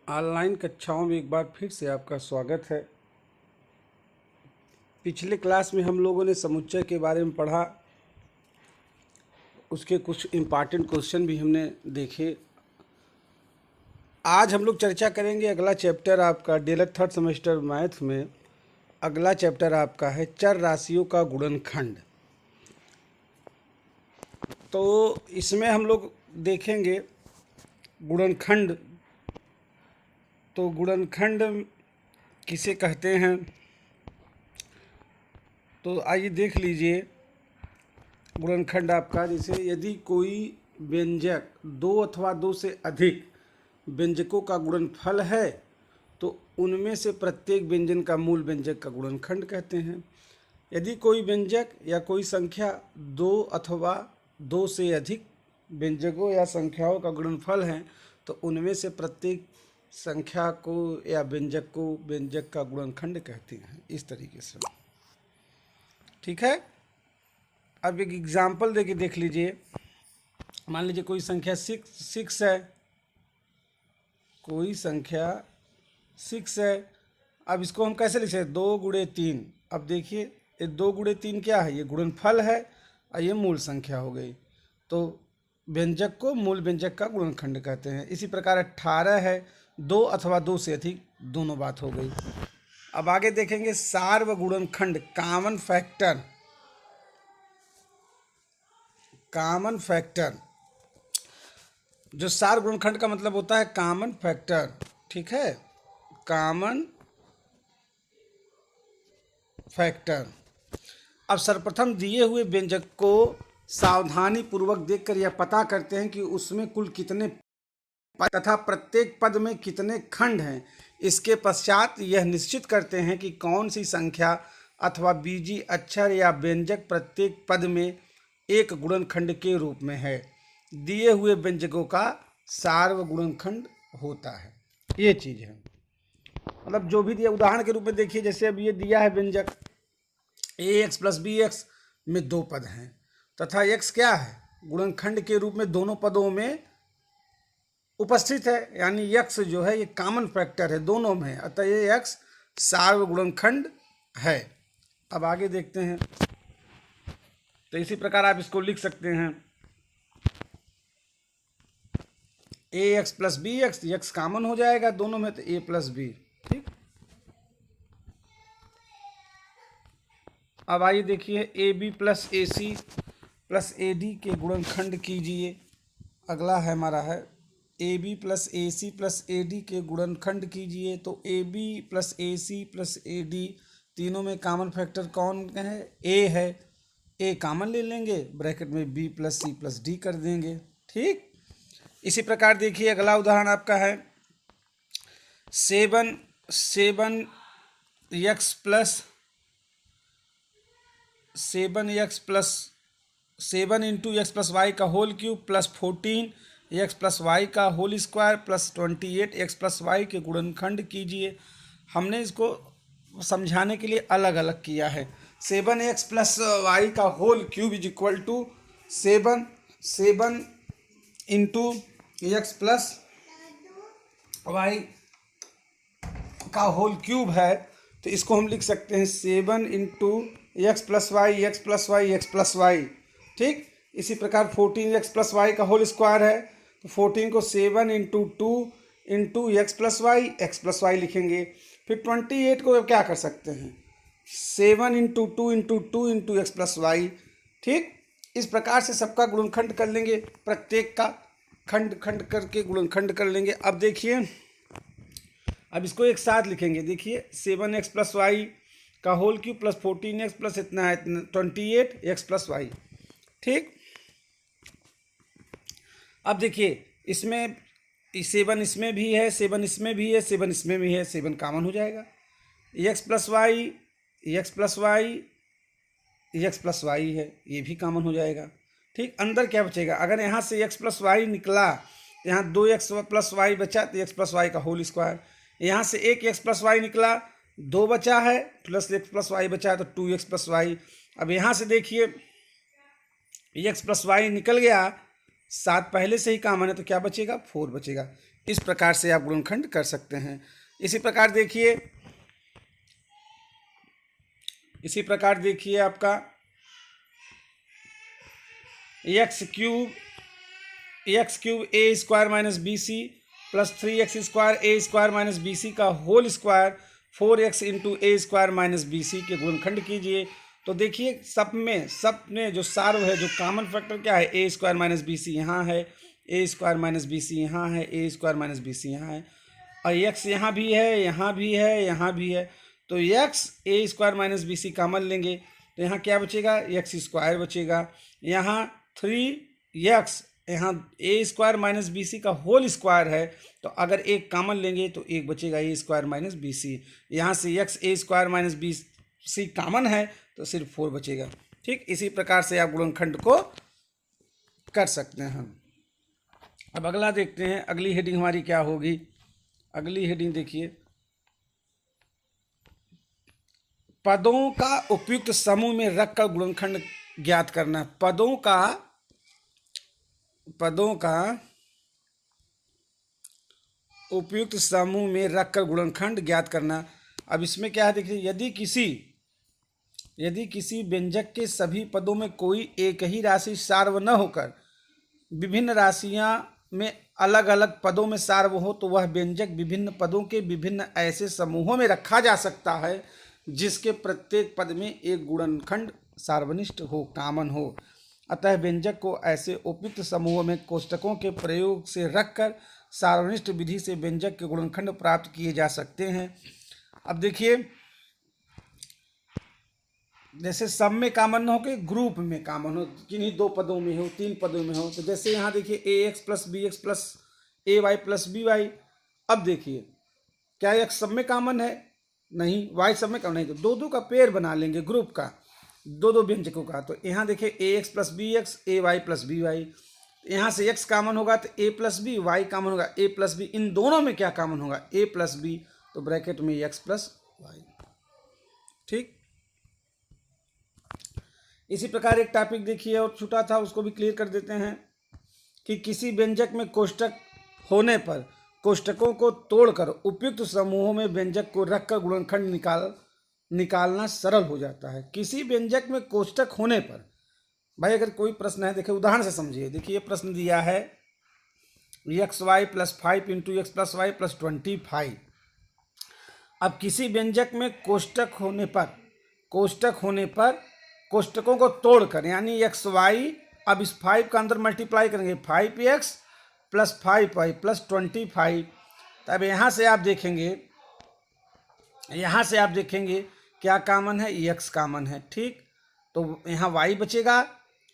Online कक्षाओं में एक बार फिर से आपका स्वागत है। पिछले क्लास में हम लोगों ने समुच्चय के बारे में पढ़ा, उसके कुछ इम्पॉर्टेंट क्वेश्चन भी हमने देखे। आज हम लोग चर्चा करेंगे अगला चैप्टर आपका डीएलएड थर्ड सेमेस्टर मैथ में। अगला चैप्टर आपका है चर राशियों का गुणनखंड। तो इसमें हम लोग देखेंगे गुणनखंड। तो गुणनखंड किसे कहते हैं, तो आइए देख लीजिए। गुणनखंड आपका, जैसे यदि कोई व्यंजक दो अथवा दो से अधिक व्यंजकों का गुणनफल है तो उनमें से प्रत्येक व्यंजन का मूल व्यंजक का गुणनखंड कहते हैं। यदि कोई व्यंजक या कोई संख्या दो अथवा दो से अधिक व्यंजकों या संख्याओं का गुणनफल है तो उनमें से प्रत्येक संख्या को या व्यंजक को व्यंजक का गुणनखंड कहते हैं। इस तरीके से, ठीक है। अब एक एग्जाम्पल देके देख लीजिए। मान लीजिए कोई संख्या सिक्स है, कोई संख्या 6 है। अब इसको हम कैसे लिख सकते हैं, 2 गुणे 3। अब देखिए ये 2 गुणे 3 क्या है, ये गुणनफल है और ये मूल संख्या हो गई। तो व्यंजक को मूल व्यंजक का गुणनखंड कहते हैं। इसी प्रकार 18 है, 2 अथवा 2 से अधिक, दोनों बात हो गई। अब आगे देखेंगे सार्वगुणनखंड, कॉमन फैक्टर। कॉमन फैक्टर, जो सार्वगुणनखंड का मतलब होता है कॉमन फैक्टर, ठीक है, कॉमन फैक्टर। अब सर्वप्रथम दिए हुए व्यंजक को सावधानी पूर्वक देखकर यह पता करते हैं कि उसमें कुल कितने पद तथा प्रत्येक पद में कितने खंड हैं। इसके पश्चात यह निश्चित करते हैं कि कौन सी संख्या अथवा बीजी अक्षर या व्यंजक प्रत्येक पद में एक गुणनखंड के रूप में है। दिए हुए व्यंजकों का सार्वगुणनखंड होता है। ये चीज़ है, मतलब जो भी दिया। उदाहरण के रूप में देखिए, जैसे अब ये दिया है व्यंजक ax प्लस बी एक्स में दो पद हैं तथा x क्या है, गुणनखंड के रूप में दोनों पदों में उपस्थित है, यानी x जो है ये कॉमन फैक्टर है दोनों में, अतः ये x सार्वगुणनखंड है। अब आगे देखते हैं। तो इसी प्रकार आप इसको लिख सकते हैं ax plus B x, x common हो जाएगा दोनों में, तो a प्लस बी, ठीक। अब आइए देखिए A B plus A C plus A D के गुणनखंड कीजिए। अगला है हमारा है A B plus A C plus A D के गुणनखंड कीजिए। तो A B plus A C plus A D, तीनों में कॉमन फैक्टर कौन है, ए है। ए कॉमन ले लेंगे, ब्रैकेट में B plus C plus D कर देंगे, ठीक। इसी प्रकार देखिए अगला उदाहरण आपका है 7 x plus 7 into x plus y का whole cube plus 14 x plus y का whole square plus 28 x plus y के गुणनखंड कीजिए। हमने इसको समझाने के लिए अलग अलग किया है। 7 एक्स प्लस वाई का whole cube is equal to 7 into x plus y का होल क्यूब है, तो इसको हम लिख सकते हैं 7 into x plus y x plus y x plus y, ठीक। इसी प्रकार 14 एक्स प्लस वाई का होल स्क्वायर है, तो 14 को 7 into 2 into x plus y लिखेंगे। फिर 28 को क्या कर सकते हैं, 7 into 2 into 2 into x plus y, ठीक। इस प्रकार से सबका गुणनखंड कर लेंगे, प्रत्येक का खंड खंड करके गुणनखंड कर लेंगे। अब देखिए, अब इसको एक साथ लिखेंगे। देखिए 7 एक्स प्लस वाई का whole cube plus 14 x plus इतना है 28 एक्स प्लस वाई, ठीक। अब देखिए इसमें 7 इसमें भी है, 7 इसमें भी है, 7 इसमें भी है, 7 कॉमन हो जाएगा। X plus y x plus y x plus y है, ये भी कॉमन हो जाएगा, ठीक। अंदर क्या बचेगा, अगर यहाँ से एक्स प्लस वाई निकला, यहाँ 2x प्लस वाई बचा तो एक्स प्लस वाई का होल स्क्वायर। यहाँ से एक एक्स प्लस वाई निकला, 2 बचा है, प्लस एक्स प्लस वाई बचा है तो 2x प्लस वाई। अब यहाँ से देखिए एक्स प्लस वाई निकल गया 7 पहले से ही कॉमन है तो क्या बचेगा, 4 बचेगा। इस प्रकार से आप गुणनखंड कर सकते हैं। इसी प्रकार देखिए आपका x cube a square minus b c plus 3x² a square minus b c का whole square 4x into a square minus b c के गुणनखंड कीजिए। तो देखिए सब में जो सार्व है, जो कॉमन फैक्टर क्या है, a square minus b c यहाँ है, a square minus b c यहाँ है, a square minus b c यहाँ है, और एक्स यहाँ भी है, यहाँ भी है, यहाँ भी है। तो x a square minus b c common लेंगे तो यहाँ क्या बचेगा, एक्स स्क्वायर बचेगा। यहाँ 3x, यहाँ ए स्क्वायर माइनस बी सी का होल स्क्वायर है, तो अगर एक कॉमन लेंगे तो एक बचेगा a square minus b c. यहाँ से x a square minus b c common है तो सिर्फ 4 बचेगा। ठीक, इसी प्रकार से आप गुणनखंड को कर सकते हैं। अब अगला देखते हैं, अगली हेडिंग हमारी क्या होगी। अगली हेडिंग देखिए, पदों का उपयुक्त समूह में रखकर गुणनखंड ज्ञात करना। पदों का उपयुक्त समूह में रखकर गुणनखंड ज्ञात करना। अब इसमें क्या है देखिए, यदि किसी व्यंजक के सभी पदों में कोई एक ही राशि सार्व न होकर विभिन्न राशियां में अलग अलग पदों में सार्व हो तो वह व्यंजक विभिन्न पदों के विभिन्न ऐसे समूहों में रखा जा सकता है जिसके प्रत्येक पद में एक गुणनखंड सार्वनिष्ठ हो, कॉमन हो। अतः व्यंजक को ऐसे उपयुक्त समूहों में कोष्टकों के प्रयोग से रखकर सार्वनिष्ठ विधि से व्यंजक के गुणनखंड प्राप्त किए जा सकते हैं। अब देखिए, जैसे सब में कॉमन न हो के ग्रुप में कॉमन हो, किन्हीं 2 पदों में हो, 3 पदों में हो, तो जैसे यहाँ देखिए ax plus B x plus a y plus B y. अब देखिए क्या x सब में कॉमन है, नहीं, y सब में कॉमन नहीं, तो 2 का पेयर बना लेंगे ग्रुप का, 2 व्यंजकों का। तो यहाँ देखिए ax plus B x A y plus B y, यहाँ से x कॉमन होगा तो a plus B, y common होगा a प्लस बी। इन दोनों में क्या कॉमन होगा, a प्लस बी, तो ब्रैकेट में x प्लस वाई। ठीक, इसी प्रकार एक टॉपिक देखिए और छूटा था, उसको भी क्लियर कर देते हैं कि किसी व्यंजक में कोष्टक होने पर कोष्टकों को तोड़कर उपयुक्त समूहों में व्यंजक को रखकर गुणनखंड निकालना सरल हो जाता है। किसी व्यंजक में कोष्टक होने पर, भाई अगर कोई प्रश्न है, देखिए उदाहरण से समझिए। देखिए ये प्रश्न दिया है x y plus 5 into x plus y plus 25। अब किसी व्यंजक में कोष्टक होने पर कोष्टकों को तोड़कर, यानी एक्स वाई, अब इस 5 का अंदर मल्टीप्लाई करेंगे, 5x प्लस 5y प्लस 25। तब यहाँ से आप देखेंगे क्या कॉमन है, x कॉमन है। ठीक, तो यहाँ y बचेगा,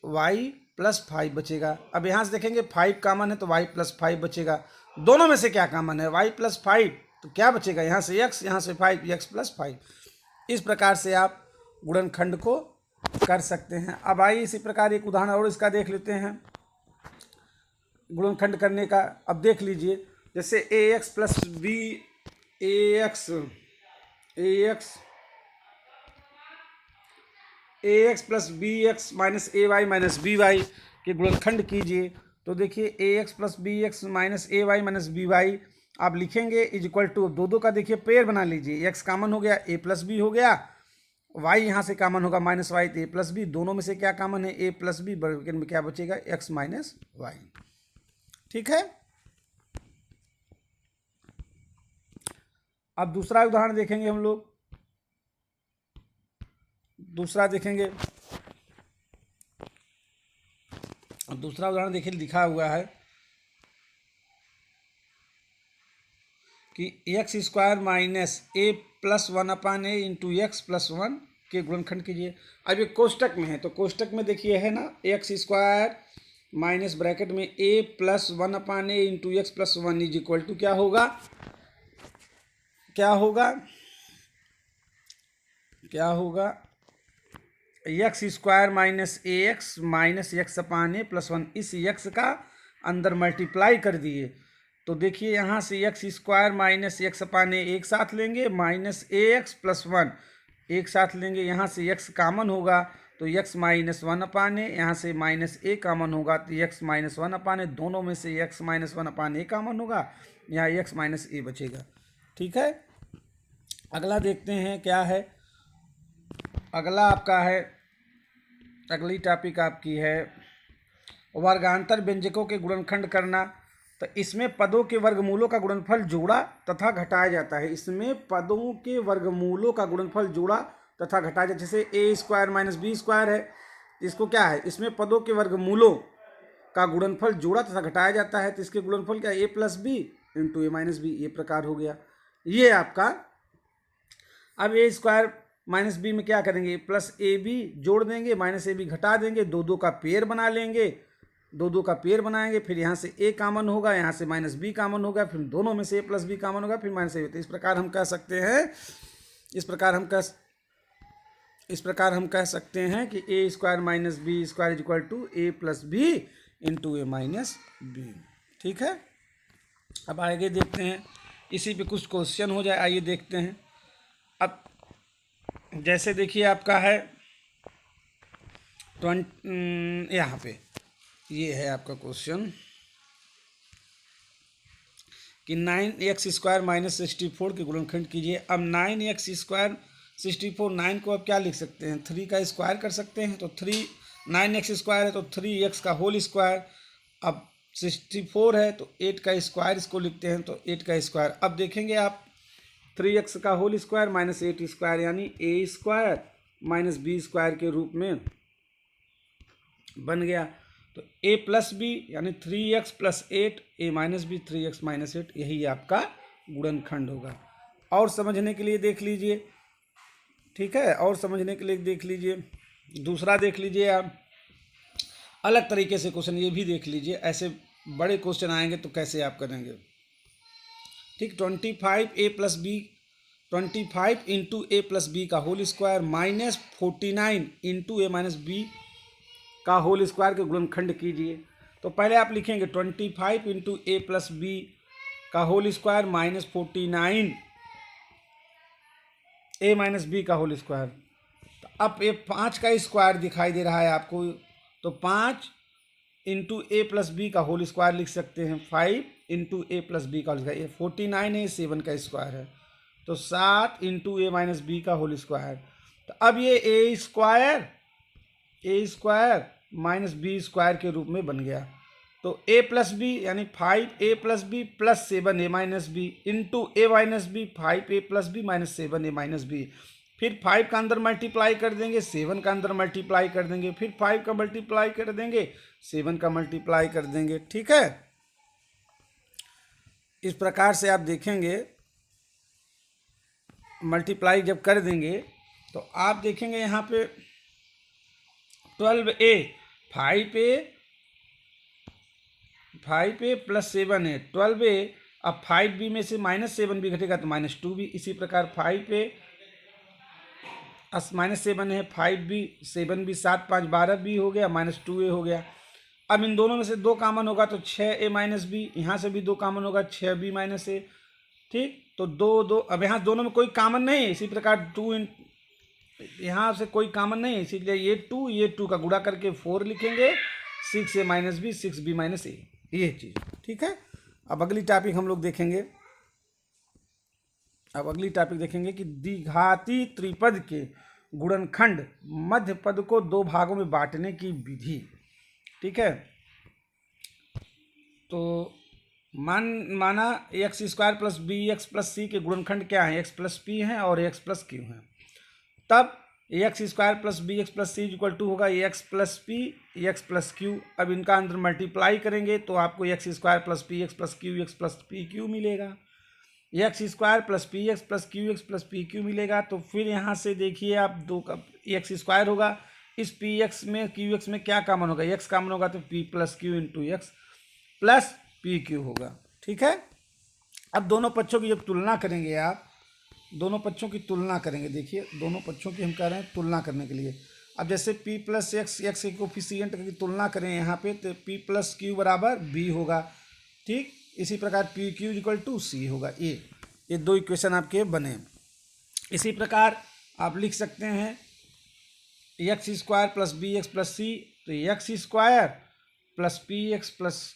y प्लस 5 बचेगा। अब यहाँ से देखेंगे 5 कॉमन है तो y प्लस 5 बचेगा। दोनों में से क्या कॉमन है, y प्लस 5, तो क्या बचेगा, यहाँ से x, यहाँ से 5, x प्लस 5। इस प्रकार से आप गुणनखंड को कर सकते हैं। अब आइए इसी प्रकार एक उदाहरण और इसका देख लेते हैं गुणनखंड करने का। अब देख लीजिए, जैसे ax plus b ax plus B x minus a y minus b y के गुणनखंड कीजिए। तो देखिए ax plus B x minus a y minus b y आप लिखेंगे इज इक्वल टू, 2 का देखिए पेयर बना लीजिए, x कॉमन हो गया, a प्लस बी हो गया, y यहाँ से कॉमन होगा माइनस वाई, तो ए प्लस बी। दोनों में से क्या कॉमन है, a प्लस बी, ब्रैकेट में क्या बचेगा, x माइनस वाई। ठीक है, अब दूसरा उदाहरण देखेंगे हम लोग। दूसरा उदाहरण देखिए, लिखा हुआ है कि x square minus a plus 1/a into x plus 1 के गुणनखंड कीजिए। अब ये कोष्टक में है, तो कोष्टक में देखिए है ना, एक्स स्क्वायर माइनस ब्रैकेट में a plus 1/a into x plus 1 is equal to क्या होगा, x square minus A x minus x upon A plus 1। इस एक्स का अंदर मल्टीप्लाई कर दिए, तो देखिए यहाँ से x square minus x upon ए एक साथ लेंगे, माइनस ए एक्स प्लस 1 एक साथ लेंगे, यहाँ से एक्स कॉमन होगा तो x माइनस वन अपान ए, यहाँ से माइनस ए कामन होगा तो x माइनस वन अपान ए, दोनों में से x माइनस वन अपान ए कामन होगा, यहाँ x माइनस ए बचेगा। ठीक है, अगला देखते हैं क्या है। अगला आपका है, अगली टॉपिक आपकी है वर्गांतर व्यंजकों के गुणनखंड करना। तो इसमें पदों के वर्गमूलों का गुणनफल जोड़ा तथा घटाया जाता है। इसमें पदों के वर्गमूलों का गुणनफल जोड़ा तथा घटाया जाता है। जैसे ए स्क्वायर माइनस बी स्क्वायर है, इसको क्या है, इसमें पदों के वर्गमूलों का गुणनफल जोड़ा तथा घटाया जाता है। तो इसके गुणनफल क्या, ए प्लस बी इंटू ए माइनस बी, ये प्रकार हो गया ये आपका। अब ए स्क्वायर माइनस बी में क्या करेंगे, प्लस ए बी जोड़ देंगे, माइनस ए बी घटा देंगे, दो दो का पेयर बना लेंगे, दो दो का पेयर बनाएंगे, फिर यहाँ से ए कामन होगा, यहाँ से माइनस बी कामन होगा, फिर दोनों में से ए प्लस बी कामन होगा, फिर माइनस ए। तो इस प्रकार हम कह सकते हैं, इस प्रकार हम कह सकते हैं कि a square minus B square is equal to a plus b into A minus b. ठीक है, अब आगे देखते हैं, इसी पे कुछ क्वेश्चन हो जाए, आइए देखते हैं। अब जैसे देखिए आपका है यहाँ पे ये है आपका क्वेश्चन कि 9x स्क्वायर माइनस 64 के गुणनखंड कीजिए। अब 9x स्क्वायर 64, 9 को अब क्या लिख सकते हैं, 3 का स्क्वायर कर सकते हैं। तो 9x स्क्वायर है तो 3x का होल स्क्वायर। अब 64 है तो 8 का स्क्वायर इसको लिखते हैं, तो 8 का स्क्वायर। अब देखेंगे आप 3x का होल स्क्वायर माइनस 8 स्क्वायर, यानी a square minus b square के रूप में बन गया। तो a प्लस बी यानी 3x plus 8, a minus B 3x minus 8, यही आपका गुणनखंड होगा। और समझने के लिए देख लीजिए, ठीक है, और समझने के लिए देख लीजिए, दूसरा देख लीजिए आप, अलग तरीके से क्वेश्चन ये भी देख लीजिए। ऐसे बड़े क्वेश्चन आएंगे तो कैसे आप करेंगे। ठीक, 25 a plus B 25 into A plus B का होल स्क्वायर माइनस 49 इंटू ए माइनस बी का होल स्क्वायर के गुणनखंड कीजिए। तो पहले आप लिखेंगे 25 इंटू ए प्लस बी का whole square minus 49 A minus B का होल स्क्वायर। तो अब ये 5 का स्क्वायर दिखाई दे रहा है आपको, तो 5 इंटू ए प्लस बी का होल स्क्वायर लिख सकते हैं, 5 इंटू ए प्लस बी का होल स्क्वायर। ये 49 है, 7 का स्क्वायर है, तो 7 इंटू ए माइनस बी का होल स्क्वायर। तो अब ये ए स्क्वायर माइनस बी स्क्वायर के रूप में बन गया। तो a प्लस बी यानी 5a plus b plus 7a minus b into ए minus b 5a plus b minus 7a minus b. फिर 5 का अंदर मल्टीप्लाई कर देंगे, 7 का अंदर मल्टीप्लाई कर देंगे, फिर 5 का मल्टीप्लाई कर देंगे, 7 का मल्टीप्लाई कर देंगे। ठीक है, इस प्रकार से आप देखेंगे, मल्टीप्लाई जब कर देंगे तो आप देखेंगे यहाँ पे 12a 5a प्लस 7 है 12a। अब 5b में से माइनस 7 भी घटेगा तो माइनस 2b। इसी प्रकार 5a माइनस 7 है 5b 7b 7 5 12b हो गया, माइनस 2a हो गया। अब इन दोनों में से 2 कामन होगा तो 6a माइनस बी, यहाँ से भी 2 कामन होगा 6b माइनस ए। ठीक, तो 2 अब यहाँ दोनों में कोई कामन नहीं है, इसी प्रकार 2 यहाँ से कोई कामन नहीं है, इसीलिए ये 2 का गुणा करके 4 लिखेंगे, 6a minus B 6b minus ए, ये चीज़। ठीक है, अब अगली टॉपिक हम लोग देखेंगे। अब अगली टॉपिक देखेंगे कि द्विघाती त्रिपद के गुणनखंड मध्य पद को 2 भागों में बांटने की विधि। ठीक है, तो माना x square plus B x plus c के गुणनखंड क्या है, एक्स प्लस पी है और एक्स प्लस क्यू है। तब x square plus B x plus c equal to होगा x plus p x plus q. अब इनका अंदर मल्टीप्लाई करेंगे तो आपको x square plus p x plus p q मिलेगा, x square plus p x plus p q मिलेगा। तो फिर यहाँ से देखिए आप 2 का एक्स स्क्वायर होगा, इस पी एक्स में क्यू एक्स में क्या कामन होगा, एक्स कामन होगा, तो P plus Q into x plus p Q होगा। ठीक है, अब दोनों पक्षों की जब तुलना करेंगे, आप दोनों पक्षों की तुलना करेंगे, देखिए दोनों पक्षों की हम कह रहे हैं तुलना करने के लिए। अब जैसे p प्लस एक्स के कोफिशिएंट की तुलना करें यहाँ पे, तो p प्लस क्यू बराबर b होगा। ठीक, इसी प्रकार पी क्यू इक्वल टू सी होगा। ये 2 इक्वेशन आपके बने। इसी प्रकार आप लिख सकते हैं x square plus B x plus c, तो x square plus p x plus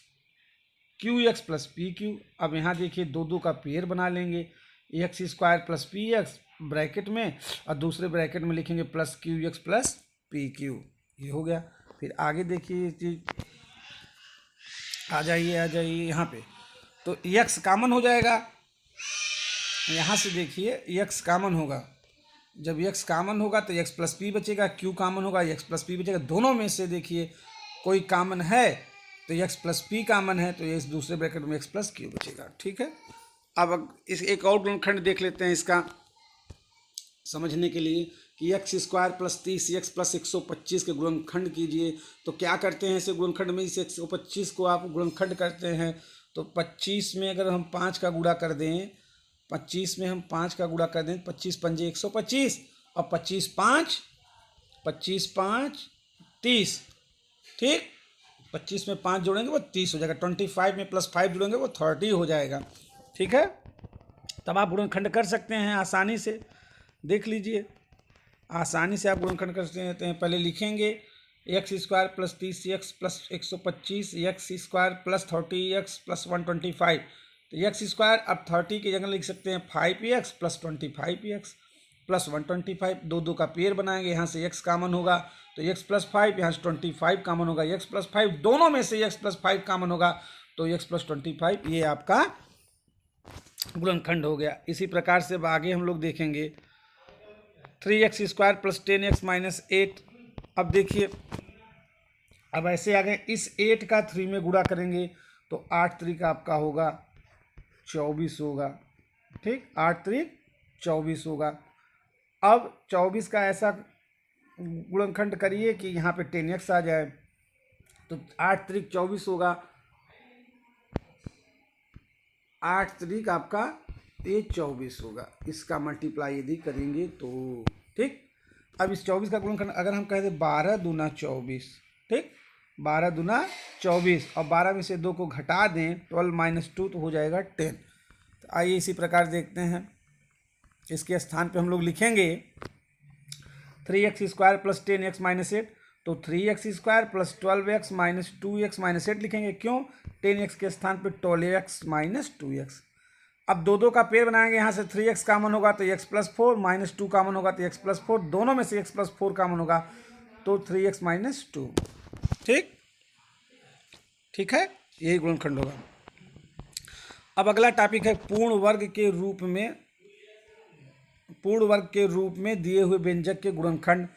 q x plus p q. अब यहाँ देखिए दो दो का पेयर बना लेंगे, x square plus p x bracket में और दूसरे ब्रैकेट में लिखेंगे plus q x plus p q, ये हो गया। फिर आगे देखिए ये चीज़, आ जाइए यहाँ पे, तो एक्स कामन हो जाएगा, यहाँ से देखिए एक्स कामन होगा, जब एक्स कामन होगा तो एक्स प्लस पी बचेगा, क्यू कामन होगा एक्स प्लस पी बचेगा। दोनों में से देखिए कोई कामन है तो एक्स प्लस पी कामन है, तो इस दूसरे ब्रैकेट में एक्स प्लस क्यू बचेगा। ठीक है, अब इस एक और गुणनखंड देख लेते हैं इसका समझने के लिए कि x square plus 30 x plus 125 के गुणनखंड कीजिए। तो क्या करते हैं इसे गुणनखंड में, इस 125 को आप गुणनखंड करते हैं तो 25 में अगर हम 5 का गुणा कर दें, 25 में हम 5 का गुणा कर दें, 25 पंजे 125 और 25 5 30, ठीक, 25 में 5 जोड़ेंगे वो 30 हो जाएगा, 25 में प्लस 5 जोड़ेंगे वो 30 हो जाएगा। ठीक है, तब आप गुणनखंड कर सकते हैं आसानी से, देख लीजिए आसानी से आप गुणनखंड कर सकते हैं। पहले लिखेंगे x square plus 30 x plus 125 x square plus 30 x plus 125, तो एक्स स्क्वायर अब 30 की जगह लिख सकते हैं 5 एक्स प्लस 25 एक्स प्लस 125, दो दो का पेयर बनाएंगे, यहाँ से एक्स कामन होगा तो एक्स प्लस 5, यहाँ से 25 कामन होगा, एक्स प्लस 5 दोनों में से एक्स प्लस 5 कामन होगा तो एक्स प्लस 25, ये आपका गुणनखंड हो गया। इसी प्रकार से आगे हम लोग देखेंगे 3x square plus 10x minus 8। अब देखिए अब ऐसे आ गए, इस 8 का 3 में गुणा करेंगे तो 8 3 का आपका होगा 24 होगा, ठीक, 8 3 24 होगा। अब 24 का ऐसा गुणनखंड करिए कि यहाँ पे 10x आ जाए, तो 8 3 24 होगा, 8 3 का आपका ये 24 होगा, इसका मल्टीप्लाई यदि करेंगे तो, ठीक। अब इस 24 का गुणनखंड अगर हम कह दें 12 दूना 24, ठीक, 12 दूना 24 और 12 में से 2 को घटा दें 12 माइनस 2 तो हो जाएगा 10। तो आइए इसी प्रकार देखते हैं, इसके स्थान पे हम लोग लिखेंगे 3x square plus 10x minus 8, तो 3x square plus 12x minus 2x minus 8 लिखेंगे, क्यों, 10x के स्थान पे 12x माइनस 2x। अब दो दो का पेयर बनाएंगे, यहाँ से 3x कामन होगा तो x प्लस 4 माइनस 2 कामन होगा तो x प्लस 4, दोनों में से x प्लस 4 कामन होगा तो 3x माइनस 2, ठीक, ठीक है, यही गुणनखंड होगा। अब अगला टॉपिक है पूर्ण वर्ग के रूप में दिए हुए व्यंजक के गुणनखंड।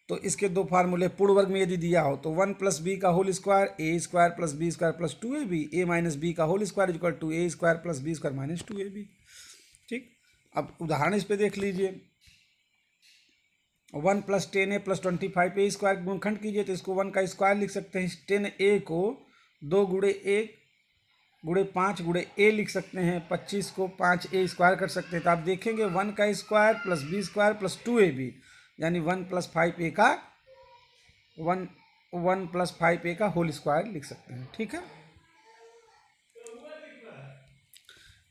तो इसके दो फार्मूले, पूर्ण वर्ग में यदि दिया हो तो 1 प्लस बी का whole square a square plus B square plus 2ab, a minus B का whole square equal to a square plus B square minus 2ab, ठीक। अब उदाहरण इस पे देख लीजिए, 1 plus 10a plus 25 a square गुणनखंड कीजिए तो इसको 1 का स्क्वायर लिख सकते हैं, 10a को 2 गुणे 1 गुणे 5 गुणे a लिख सकते हैं, 25 को 5a स्क्वायर कर सकते हैं। तो आप देखेंगे 1 का square plus B square plus 2ab, यानी 1 प्लस 5a का 1 प्लस 5a का होल स्क्वायर लिख सकते हैं, ठीक है।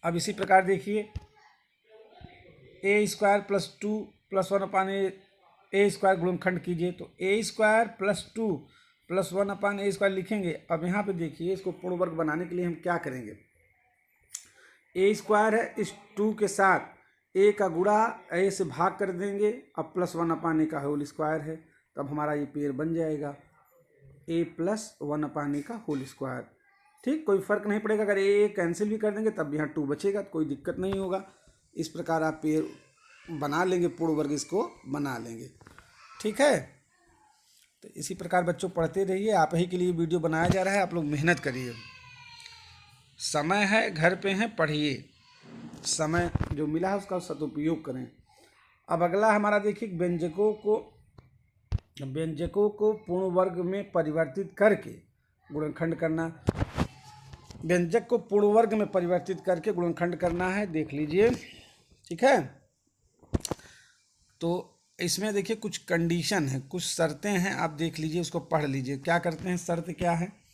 अब इसी प्रकार देखिए a square plus 2 plus 1 upon a square गुणनखंड कीजिए तो a square plus 2 plus 1 upon a square लिखेंगे। अब यहाँ पे देखिए इसको पूर्ण वर्ग बनाने के लिए हम क्या करेंगे, a स्क्वायर है, इस 2 के साथ a का गुणा a से भाग कर देंगे, अब प्लस 1 अपान ए का होल स्क्वायर है, तब हमारा ये पेयर बन जाएगा a प्लस 1 अपान ए का होल स्क्वायर, ठीक, कोई फर्क नहीं पड़ेगा, अगर a कैंसिल भी कर देंगे तब यहाँ 2 बचेगा, कोई दिक्कत नहीं होगा। इस प्रकार आप पेयर बना लेंगे, पूर्ण वर्ग इसको बना लेंगे, ठीक है। तो इसी प्रकार बच्चों पढ़ते रहिए, आप ही के लिए वीडियो बनाया जा रहा है, आप लोग मेहनत करिए, समय है, घर पे हैं, पढ़िए, समय जो मिला है उसका सदुपयोग करें। अब अगला हमारा देखिए व्यंजकों को पूर्ण वर्ग में परिवर्तित करके गुणनखंड करना, व्यंजक को पूर्ण वर्ग में परिवर्तित करके गुणनखंड करना है, देख लीजिए, ठीक है। तो इसमें देखिए कुछ कंडीशन है, कुछ शर्तें हैं, आप देख लीजिए, उसको पढ़ लीजिए क्या करते हैं, शर्त क्या है।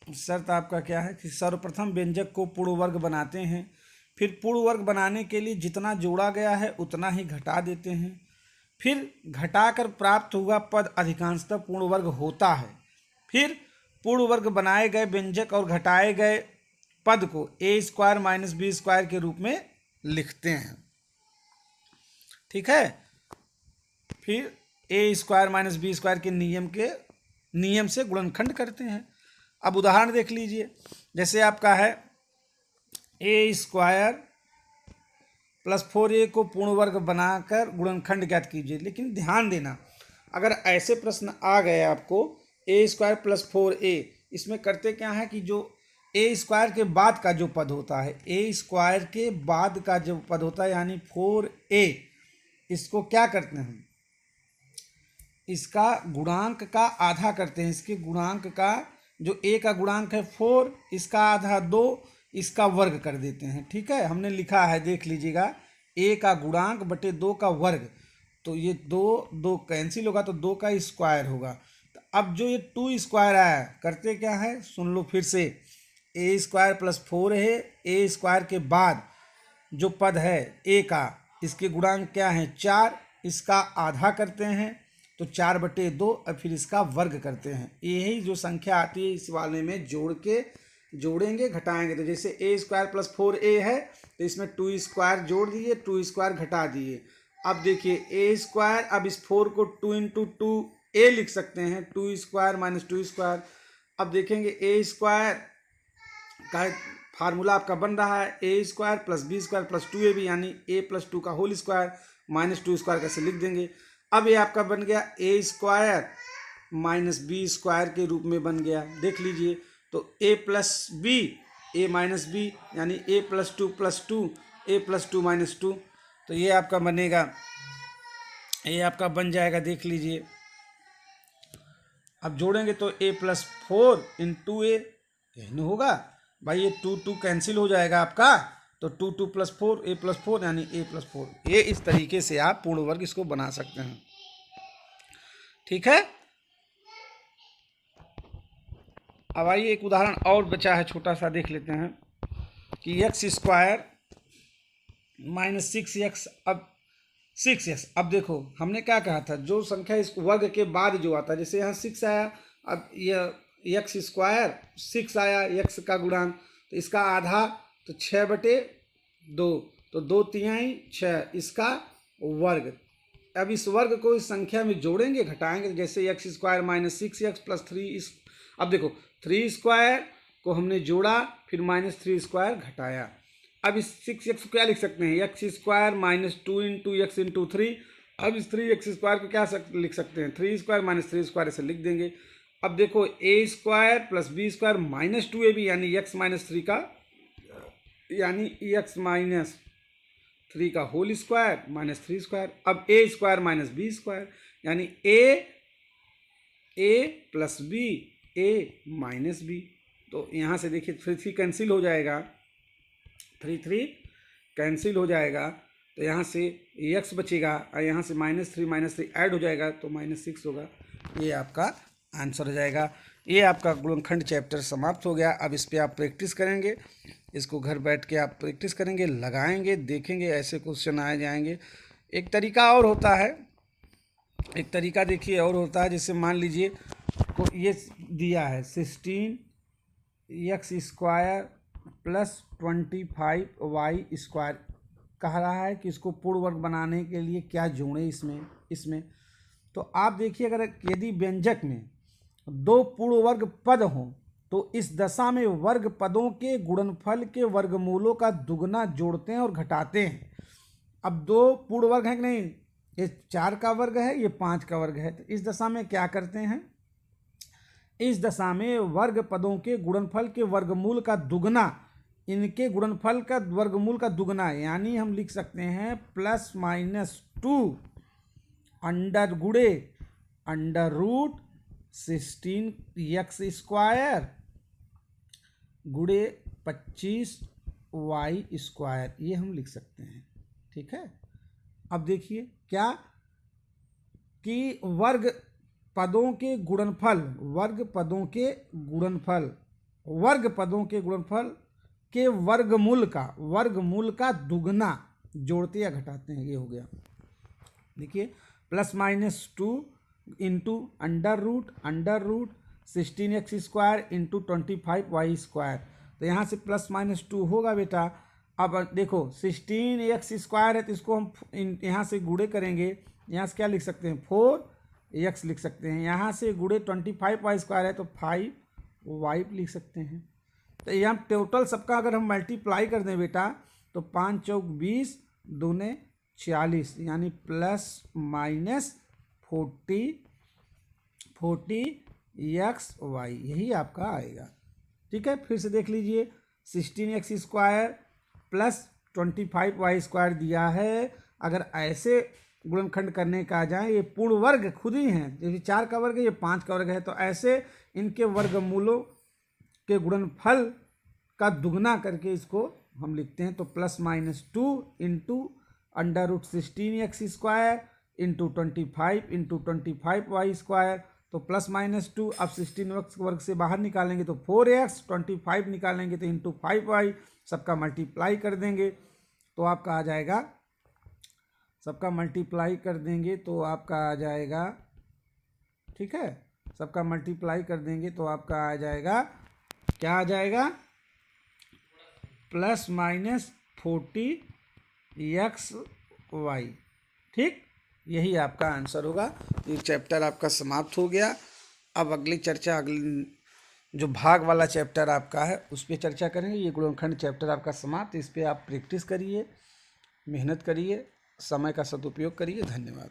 शर्त आपका क्या है कि सर्वप्रथम व्यंजक को पूर्ण वर्ग बनाते हैं, फिर पूर्ण वर्ग बनाने के लिए जितना जोड़ा गया है उतना ही घटा देते हैं, फिर घटाकर प्राप्त हुआ पद अधिकांशतः पूर्ण वर्ग होता है। फिर पूर्ण वर्ग बनाए गए व्यंजक और घटाए गए पद को ए स्क्वायर माइनस बी स्क्वायर के रूप में लिखते हैं। ठीक है। फिर ए स्क्वायर माइनस बी स्क्वायर के नियम से गुणनखंड करते हैं। अब उदाहरण देख लीजिए, जैसे आपका है ए स्क्वायर प्लस 4a को पूर्ण वर्ग बनाकर गुणनखंड ज्ञात कीजिए। लेकिन ध्यान देना, अगर ऐसे प्रश्न आ गए आपको ए स्क्वायर प्लस 4a, इसमें करते क्या है कि जो ए स्क्वायर के बाद का जो पद होता है, ए स्क्वायर के बाद का जो पद होता है यानी 4a, इसको क्या करते हैं, इसका गुणांक का आधा करते हैं। इसके गुणांक का जो a का गुणांक है 4, इसका आधा 2, इसका वर्ग कर देते हैं। ठीक है, हमने लिखा है, देख लीजिएगा, a का गुणांक बटे 2 का वर्ग, तो ये 2 कैंसिल होगा तो 2 का स्क्वायर होगा। तो अब जो ये 2 स्क्वायर आया, करते क्या है, सुन लो फिर से, ए स्क्वायर प्लस 4 है, ए स्क्वायर के बाद जो पद है a का, इसके गुणांक क्या है 4, इसका आधा करते हैं तो 4/2 और फिर इसका वर्ग करते हैं। यही जो संख्या आती है इस वाले में जोड़ेंगे घटाएंगे। तो जैसे ए स्क्वायर प्लस 4a है तो इसमें 2 स्क्वायर जोड़ दिए, 2 स्क्वायर घटा दिए। अब देखिए ए स्क्वायर, अब इस 4 को 2 इंटू 2a लिख सकते हैं, 2 स्क्वायर माइनस 2 स्क्वायर। अब देखेंगे ए स्क्वायर का फार्मूला आपका बन रहा है a square plus B square plus 2ab, यानी a प्लस 2 का होल स्क्वायर माइनस 2 स्क्वायर कैसे लिख देंगे। अब ये आपका बन गया A square minus B square के रूप में बन गया। देख लीजिए, तो a plus B, A minus B, यानी a plus 2 plus 2, a plus 2 minus 2, तो ये आपका बनेगा, ये आपका बन जाएगा। देख लीजिए, अब जोड़ेंगे तो a प्लस 4 इंटू ए, यही होगा भाई, ये 2 कैंसिल हो जाएगा आपका, तो 2 प्लस 4 a प्लस 4 यानी a प्लस 4। ये इस तरीके से आप पूर्ण वर्ग इसको बना सकते हैं। ठीक है। अब आइए एक उदाहरण और बचा है छोटा सा, देख लेते हैं कि एक्स स्क्वायर माइनस 6x, अब 6x, अब देखो हमने क्या कहा था, जो संख्या इस वर्ग के बाद जो आता है, जैसे यहाँ 6 आया, अब यह एक्स स्क्वायर 6 आया, एक्स का गुणांक, तो इसका आधा तो 6/2, तो 2/3 6, इसका वर्ग। अब इस वर्ग को इस संख्या में जोड़ेंगे घटाएंगे, जैसे x square minus 6x plus 3, अब देखो 3 स्क्वायर को हमने जोड़ा, फिर माइनस 3 स्क्वायर घटाया। अब इस 6x को क्या लिख सकते हैं, x square minus 2 into x into 3। अब इस 3x स्क्वायर को क्या लिख सकते हैं, 3 स्क्वायर माइनस 3 स्क्वायर ऐसे लिख देंगे। अब देखो a square plus B square minus 2ab, यानी एक्स माइनस 3 का, यानी एक्स माइनस 3 का होल स्क्वायर माइनस 3 स्क्वायर। अब ए स्क्वायर माइनस बी स्क्वायर, यानी ए plus B, A minus B. तो यहाँ से देखिए 3 कैंसिल हो जाएगा, 3 कैंसिल हो जाएगा, तो यहाँ से एक्स बचेगा और यहाँ से -3 ऐड हो जाएगा तो -6 होगा। ये आपका आंसर हो जाएगा। ये आपका गुणनखंड चैप्टर समाप्त हो गया। अब इस पर आप प्रैक्टिस करेंगे, इसको घर बैठ के आप प्रैक्टिस करेंगे, लगाएंगे, देखेंगे, ऐसे क्वेश्चन आए जाएंगे। एक तरीका और होता है, एक तरीका देखिए और होता है, जैसे मान लीजिए को ये दिया है 16x square plus 25y square, कह रहा है कि इसको पूर्ण वर्ग बनाने के लिए क्या जोड़ें इसमें। तो आप देखिए, अगर यदि व्यंजक में 2 पूर्ण वर्ग पद हों तो इस दशा में वर्ग पदों के गुणनफल के वर्गमूलों का दुगना जोड़ते हैं और घटाते हैं। अब 2 पूर्ण वर्ग हैं कि नहीं, ये 4 का वर्ग है, ये 5 का वर्ग है, तो इस दशा में क्या करते हैं, इस दशा में वर्ग पदों के गुणनफल के वर्गमूल का दुगना, इनके गुणनफल का वर्गमूल का दुगना, यानी हम लिख सकते हैं +-2 अंडर गुणे अंडर रूट 16x स्क्वायर गुणे 25y स्क्वायर, ये हम लिख सकते हैं। ठीक है। अब देखिए क्या कि वर्ग पदों के गुणनफल, वर्ग पदों के गुणनफल के वर्गमूल का दुगना जोड़ते या घटाते हैं। ये हो गया। देखिए plus minus 2 into under root 16x² into 25y²। तो यहाँ से प्लस माइनस 2 होगा बेटा। अब देखो 16x² है तो इसको हम यहाँ से गुणे करेंगे, यहाँ से क्या लिख सकते हैं 4x लिख सकते हैं। यहाँ से गुणे 25y² है तो 5y लिख सकते हैं। तो यहाँ टोटल सबका अगर हम मल्टीप्लाई कर दें बेटा तो 5 चौक 20 दूने 40 यानी प्लस माइनस 40x/y यही आपका आएगा। ठीक है, फिर से देख लीजिए 16x² प्लस 25y² दिया है। अगर ऐसे गुणनखंड करने का जाए, ये पूर्ण वर्ग खुद ही हैं, जैसे 4 का वर्ग है, ये 5 का वर्ग है, तो ऐसे इनके वर्गमूलों के गुणनफल का दुगना करके इसको हम लिखते हैं। तो plus minus 2 into under root 16x² into 25 into 25y²। तो प्लस माइनस 2, अब 16x वर्ग से बाहर निकालेंगे तो 4x, 25 निकालेंगे तो इंटू 5y, सबका मल्टीप्लाई कर देंगे तो आपका आ जाएगा, सबका मल्टीप्लाई कर देंगे तो आपका आ जाएगा, ठीक है, सबका मल्टीप्लाई कर देंगे तो आपका आ जाएगा, क्या आ जाएगा, प्लस माइनस 40x/y। ठीक, यही आपका आंसर होगा। ये चैप्टर आपका समाप्त हो गया। अब अगली चर्चा, अगली जो भाग वाला चैप्टर आपका है उस पर चर्चा करेंगे। ये गुणनखंड चैप्टर आपका समाप्त, इस पर आप प्रैक्टिस करिए, मेहनत करिए, समय का सदुपयोग करिए। धन्यवाद।